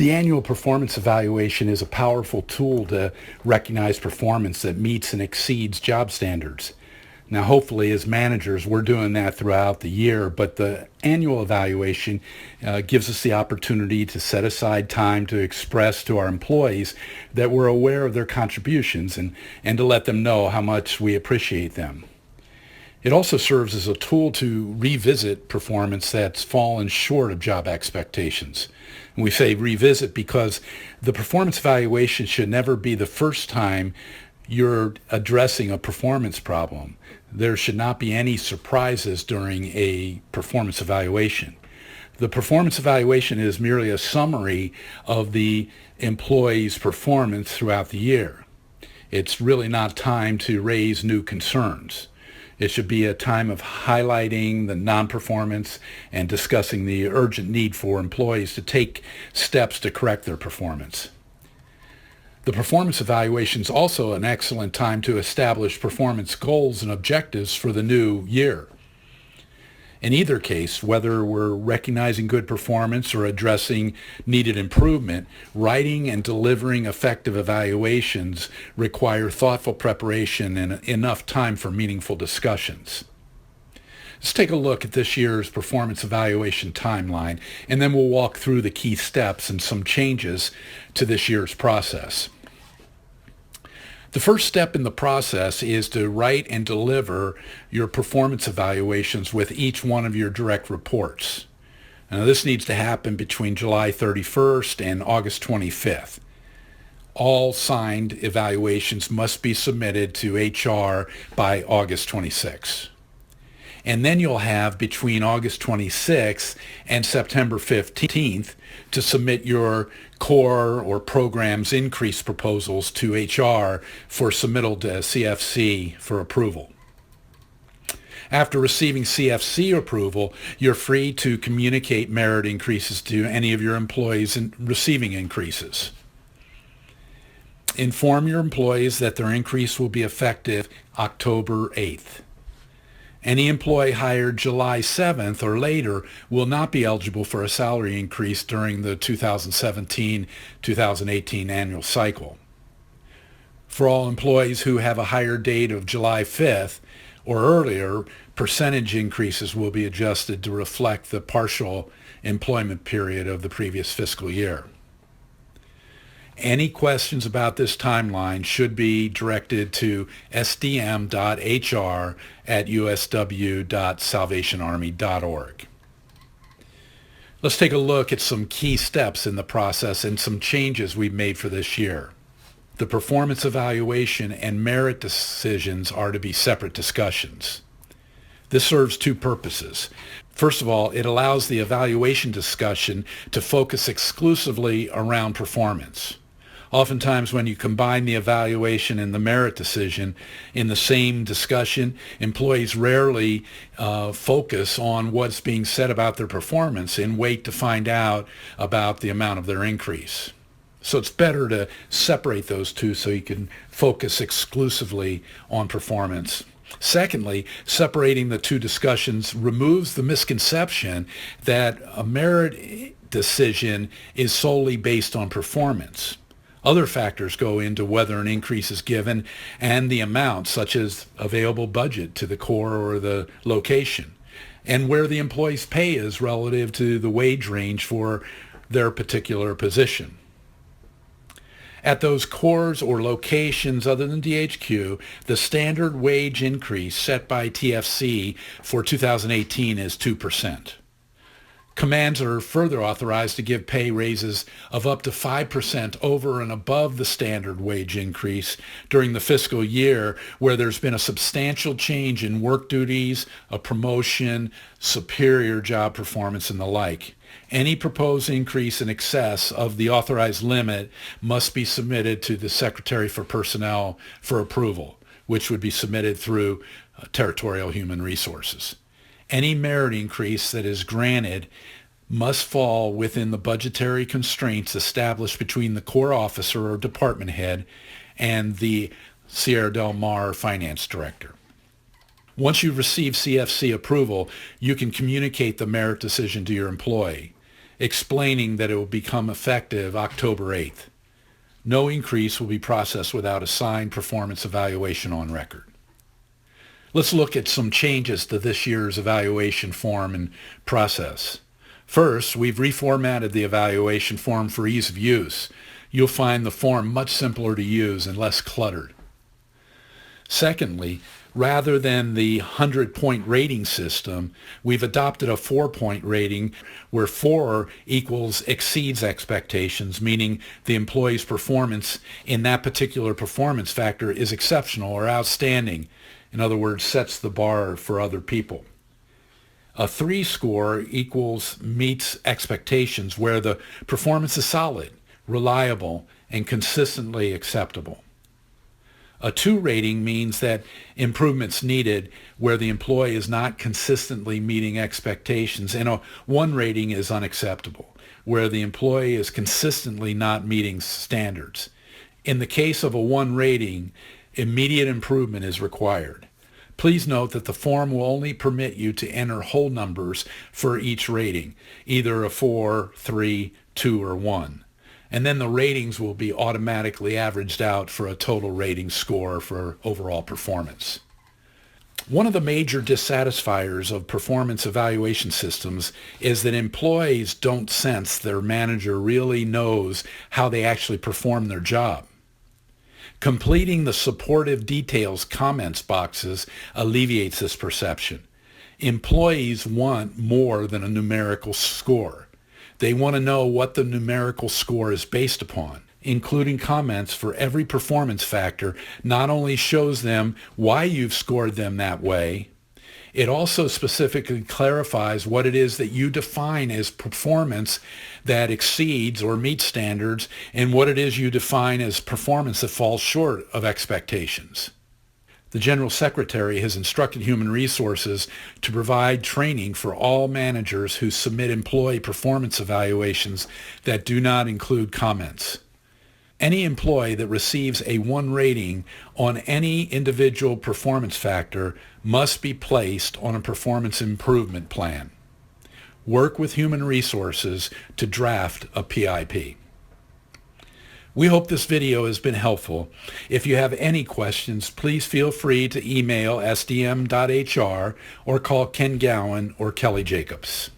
The annual performance evaluation is a powerful tool to recognize performance that meets and exceeds job standards. Now, hopefully, as managers, we're doing that throughout the year, but the annual evaluation gives us the opportunity to set aside time to express to our employees that we're aware of their contributions and to let them know how much we appreciate them. It also serves as a tool to revisit performance that's fallen short of job expectations. And we say revisit because the performance evaluation should never be the first time you're addressing a performance problem. There should not be any surprises during a performance evaluation. The performance evaluation is merely a summary of the employee's performance throughout the year. It's really not time to raise new concerns. It should be a time of highlighting the non-performance and discussing the urgent need for employees to take steps to correct their performance. The performance evaluation is also an excellent time to establish performance goals and objectives for the new year. In either case, whether we're recognizing good performance or addressing needed improvement, writing and delivering effective evaluations require thoughtful preparation and enough time for meaningful discussions. Let's take a look at this year's performance evaluation timeline, and then we'll walk through the key steps and some changes to this year's process. The first step in the process is to write and deliver your performance evaluations with each one of your direct reports. Now, this needs to happen between July 31st and August 25th. All signed evaluations must be submitted to HR by August 26th. And then you'll have between August 26th and September 15th to submit your core or programs increase proposals to HR for submittal to CFC for approval. After receiving CFC approval, you're free to communicate merit increases to any of your employees in receiving increases. Inform your employees that their increase will be effective October 8th. Any employee hired July 7th or later will not be eligible for a salary increase during the 2017-2018 annual cycle. For all employees who have a hire date of July 5th or earlier, percentage increases will be adjusted to reflect the partial employment period of the previous fiscal year. Any questions about this timeline should be directed to sdm.hr@usw.salvationarmy.org. Let's take a look at some key steps in the process and some changes we've made for this year. The performance evaluation and merit decisions are to be separate discussions. This serves two purposes. First of all, it allows the evaluation discussion to focus exclusively around performance. Oftentimes when you combine the evaluation and the merit decision in the same discussion, employees rarely focus on what's being said about their performance and wait to find out about the amount of their increase. So it's better to separate those two so you can focus exclusively on performance. Secondly, separating the two discussions removes the misconception that a merit decision is solely based on performance. Other factors go into whether an increase is given and the amount, such as available budget to the core or the location, and where the employee's pay is relative to the wage range for their particular position. At those cores or locations other than DHQ, the standard wage increase set by TFC for 2018 is 2%. Commands are further authorized to give pay raises of up to 5% over and above the standard wage increase during the fiscal year where there's been a substantial change in work duties, a promotion, superior job performance, and the like. Any proposed increase in excess of the authorized limit must be submitted to the Secretary for Personnel for approval, which would be submitted through Territorial Human Resources. Any merit increase that is granted must fall within the budgetary constraints established between the core officer or department head and the Sierra Del Mar finance director. Once you've received CFC approval, you can communicate the merit decision to your employee. explaining that it will become effective October 8th. No increase will be processed without a signed performance evaluation on record. Let's look at some changes to this year's evaluation form and process. First, we've reformatted the evaluation form for ease of use. You'll find the form much simpler to use and less cluttered. Secondly, rather than the 100-point rating system, we've adopted a 4-point rating where 4 equals exceeds expectations, meaning the employee's performance in that particular performance factor is exceptional or outstanding. In other words, sets the bar for other people. A 3 score equals meets expectations, where the performance is solid, reliable, and consistently acceptable. A 2 rating means that improvements needed where the employee is not consistently meeting expectations, and a 1 rating is unacceptable, where the employee is consistently not meeting standards. In the case of a 1 rating, immediate improvement is required. Please note that the form will only permit you to enter whole numbers for each rating, either a 4, 3, 2, or 1. And then the ratings will be automatically averaged out for a total rating score for overall performance. One of the major dissatisfiers of performance evaluation systems is that employees don't sense their manager really knows how they actually perform their job. Completing the supportive details comments boxes alleviates this perception. Employees want more than a numerical score. They want to know what the numerical score is based upon. Including comments for every performance factor not only shows them why you've scored them that way, it also specifically clarifies what it is that you define as performance that exceeds or meets standards and what it is you define as performance that falls short of expectations. The General Secretary has instructed Human Resources to provide training for all managers who submit employee performance evaluations that do not include comments. Any employee that receives a 1 rating on any individual performance factor must be placed on a performance improvement plan. Work with Human Resources to draft a PIP. We hope this video has been helpful. If you have any questions, please feel free to email sdm.hr or call Ken Gowan or Kelly Jacobs.